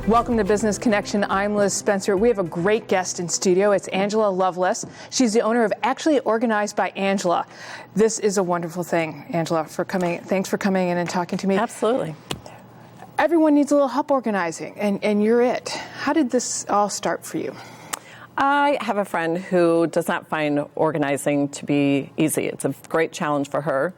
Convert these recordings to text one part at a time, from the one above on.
Welcome to Business Connection. I'm Liz Spencer. We have a great guest in studio. It's Angela Lovelace. She's the owner of Actually Organized by Angela. This is a wonderful thing, Angela, for coming. Thanks for coming in and talking to me. Absolutely. Everyone needs a little help organizing, and you're it. How did this all start for you? I have a friend who does not find organizing to be easy. It's a great challenge for her.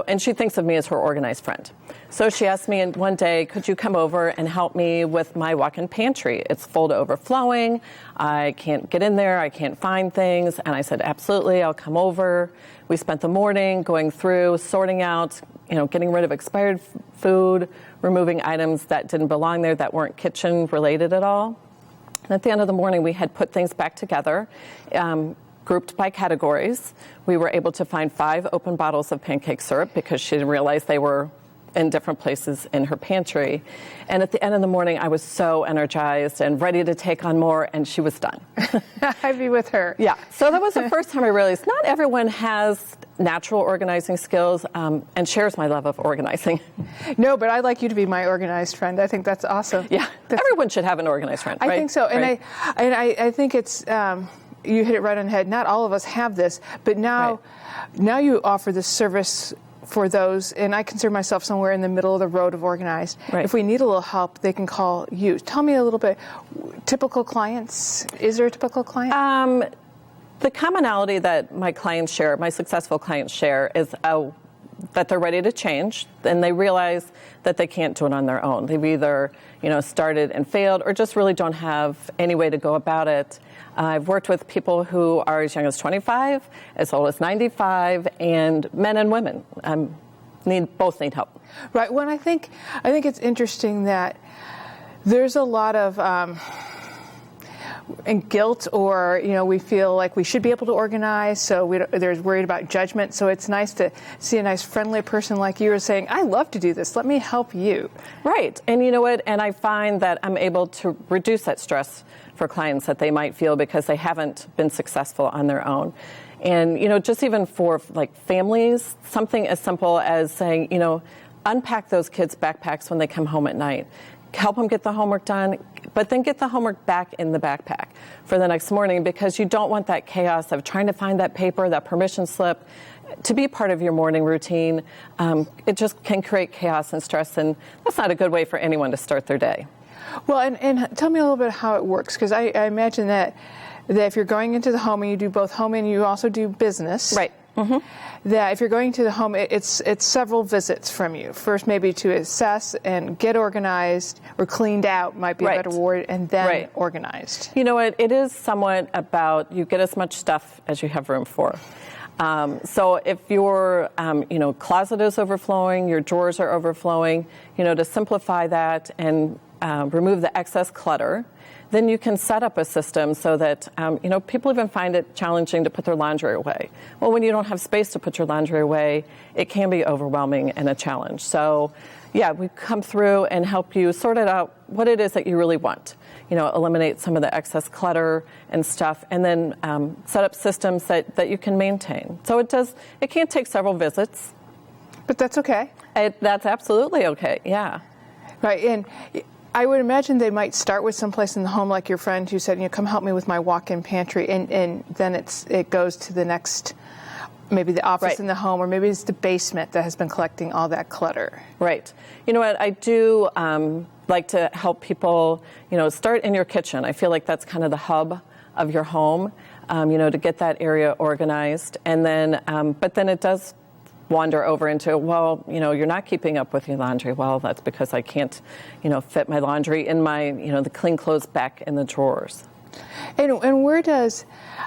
And she thinks of me as her organized friend. So she asked me one day, could you come over and help me with my walk-in pantry? It's full to overflowing. I can't get in there. I can't find things. And I said, absolutely, I'll come over. We spent the morning going through, sorting out, getting rid of expired food, removing items that didn't belong there that weren't kitchen related at all. And at the end of the morning, we had put things back together, grouped by categories. We were able to find 5 open bottles of pancake syrup because she didn't realize they were in different places in her pantry. And at the end of the morning, I was so energized and ready to take on more, and she was done. I'd be with her. Yeah. So that was the first time I realized not everyone has natural organizing skills and shares my love of organizing. No, but I'd like you to be my organized friend. I think that's awesome. Yeah. Everyone should have an organized friend, right? I think so. Right. And I think it's, you hit it right on the head. Not all of us have this, but now you offer this service for those, and I consider myself somewhere in the middle of the road of organized. Right. If we need a little help, they can call you. Tell me a little bit, typical clients, is there a typical client? The commonality that my clients share, my successful clients share, is that they're ready to change, and they realize that they can't do it on their own. They've either, started and failed, or just really don't have any way to go about it. I've worked with people who are as young as 25, as old as 95, and men and women both need help. Right. Well, I think it's interesting that there's a lot of and guilt, or we feel like we should be able to organize, so there's worried about judgment. So it's nice to see a nice friendly person like you are saying, I love to do this, let me help you. Right. And you know what, and I find that I'm able to reduce that stress for clients that they might feel because they haven't been successful on their own. And just even for like families, something as simple as saying, unpack those kids' backpacks when they come home at night. Help them get the homework done, but then get the homework back in the backpack for the next morning, because you don't want that chaos of trying to find that paper, that permission slip, to be part of your morning routine. It just can create chaos and stress, and that's not a good way for anyone to start their day. Well, and tell me a little bit how it works, because I imagine that if you're going into the home and you do both home and you also do business. Right. Mm-hmm. That if you're going to the home, it's several visits from you. First, maybe to assess and get organized or cleaned out might be a better word, and then organized. You know what? It is somewhat about you get as much stuff as you have room for. So if your closet is overflowing, your drawers are overflowing, to simplify that and remove the excess clutter, then you can set up a system so that, people even find it challenging to put their laundry away. Well, when you don't have space to put your laundry away, it can be overwhelming and a challenge. So, we come through and help you sort it out what it is that you really want. Eliminate some of the excess clutter and stuff, and then set up systems that you can maintain. So it can take several visits. But that's okay. That's absolutely okay, yeah. Right, and I would imagine they might start with someplace in the home, like your friend who said, come help me with my walk-in pantry, and then it goes to the next, maybe the office in the home, or maybe it's the basement that has been collecting all that clutter. Right. You know what, I do like to help people, start in your kitchen. I feel like that's kind of the hub of your home, to get that area organized, and then, but then it does wander over into, you're not keeping up with your laundry. Well, that's because I can't, fit my laundry in my, the clean clothes back in the drawers. And where does,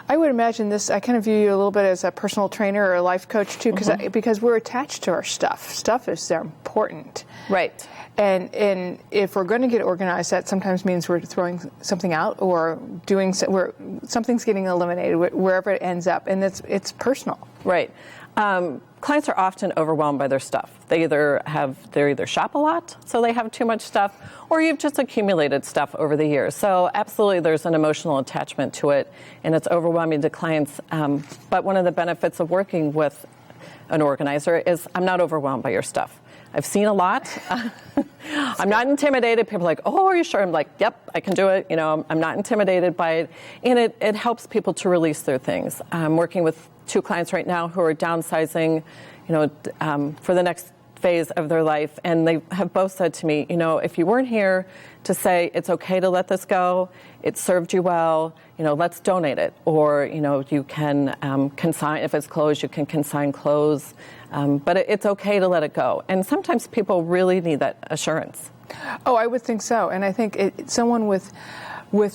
I would imagine this, I kind of view you a little bit as a personal trainer or a life coach too, because we're attached to our stuff. Stuff is important. Right. And if we're going to get organized, that sometimes means we're throwing something out or doing, something's getting eliminated wherever it ends up, and it's personal. Right. Clients are often overwhelmed by their stuff. They either shop a lot, so they have too much stuff, or you've just accumulated stuff over the years. So absolutely there's an emotional attachment to it, and it's overwhelming to clients. But one of the benefits of working with an organizer is I'm not overwhelmed by your stuff. I've seen a lot. I'm not intimidated. People are like, oh, are you sure? I'm like, yep, I can do it. You know, I'm not intimidated by it. And it helps people to release their things. I'm working with 2 clients right now who are downsizing, for the next phase of their life. And they have both said to me, if you weren't here to say it's okay to let this go, it served you well, let's donate it. Or, you can consign, if it's clothes, you can consign clothes. But it's okay to let it go. And sometimes people really need that assurance. Oh, I would think so. And I think someone with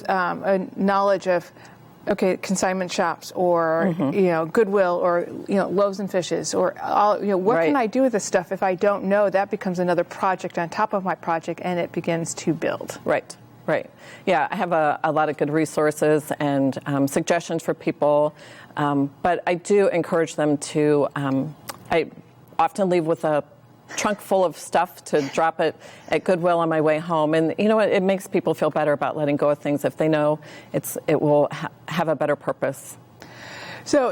a knowledge of, consignment shops or, Goodwill or, Loaves and Fishes or, what Right. can I do with this stuff if I don't know? That becomes another project on top of my project, and it begins to build. Right. Yeah, I have a lot of good resources and suggestions for people. But I do encourage them to, I often leave with a trunk full of stuff to drop it at Goodwill on my way home. And it makes people feel better about letting go of things if they know it will have a better purpose. So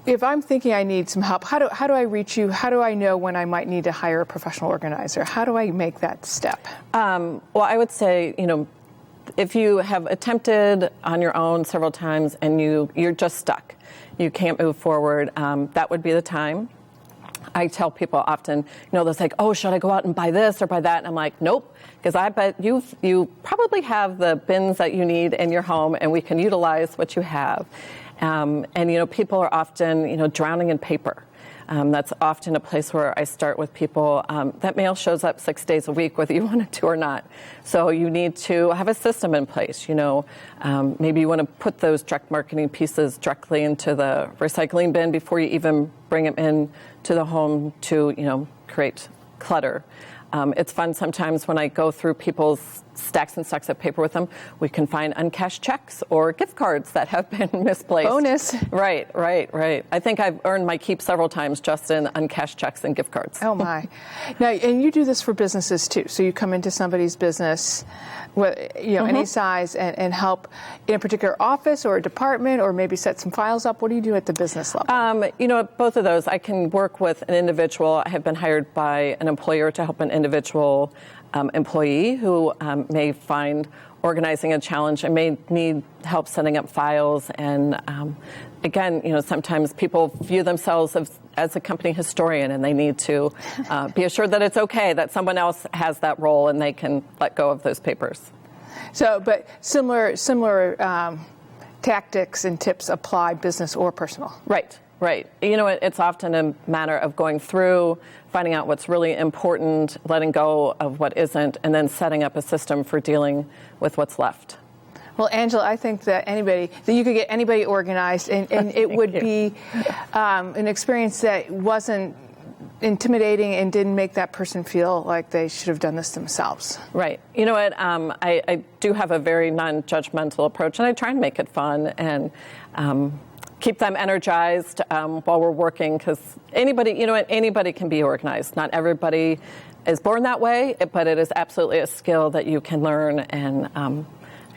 if I'm thinking I need some help, how do I reach you? How do I know when I might need to hire a professional organizer? How do I make that step? Well, I would say, if you have attempted on your own several times and you're just stuck, you can't move forward, that would be the time. I tell people often, they're like, oh, should I go out and buy this or buy that? And I'm like, nope, because I bet you probably have the bins that you need in your home, and we can utilize what you have. And people are often, drowning in paper. That's often a place where I start with people. That mail shows up 6 days a week, whether you want it to or not. So you need to have a system in place. Maybe you want to put those direct marketing pieces directly into the recycling bin before you even bring them in to the home to, create clutter. It's fun sometimes when I go through people's stacks and stacks of paper with them, we can find uncashed checks or gift cards that have been misplaced. Bonus. Right. I think I've earned my keep several times just in uncashed checks and gift cards. Oh, my. Now, and you do this for businesses, too. So you come into somebody's business, any size, and help in a particular office or a department, or maybe set some files up. What do you do at the business level? Both of those. I can work with an individual. I have been hired by an employer to help an individual employee who may find organizing a challenge and may need help setting up files. And again, sometimes people view themselves as a company historian, and they need to be assured that it's okay that someone else has that role and they can let go of those papers. So, but similar tactics and tips apply business or personal. Right. It's often a matter of going through, finding out what's really important, letting go of what isn't, and then setting up a system for dealing with what's left. Well, Angela, I think that you could get anybody organized, and it would be an experience that wasn't intimidating and didn't make that person feel like they should have done this themselves. Right. You know what? I do have a very non-judgmental approach, and I try and make it fun and keep them energized while we're working, because anybody can be organized. Not everybody is born that way, but it is absolutely a skill that you can learn, and I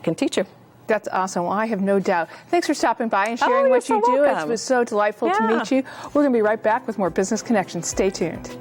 can teach you. That's awesome. Well, I have no doubt. Thanks for stopping by and sharing what you do. Welcome. It was so delightful to meet you. We're going to be right back with more Business Connections. Stay tuned.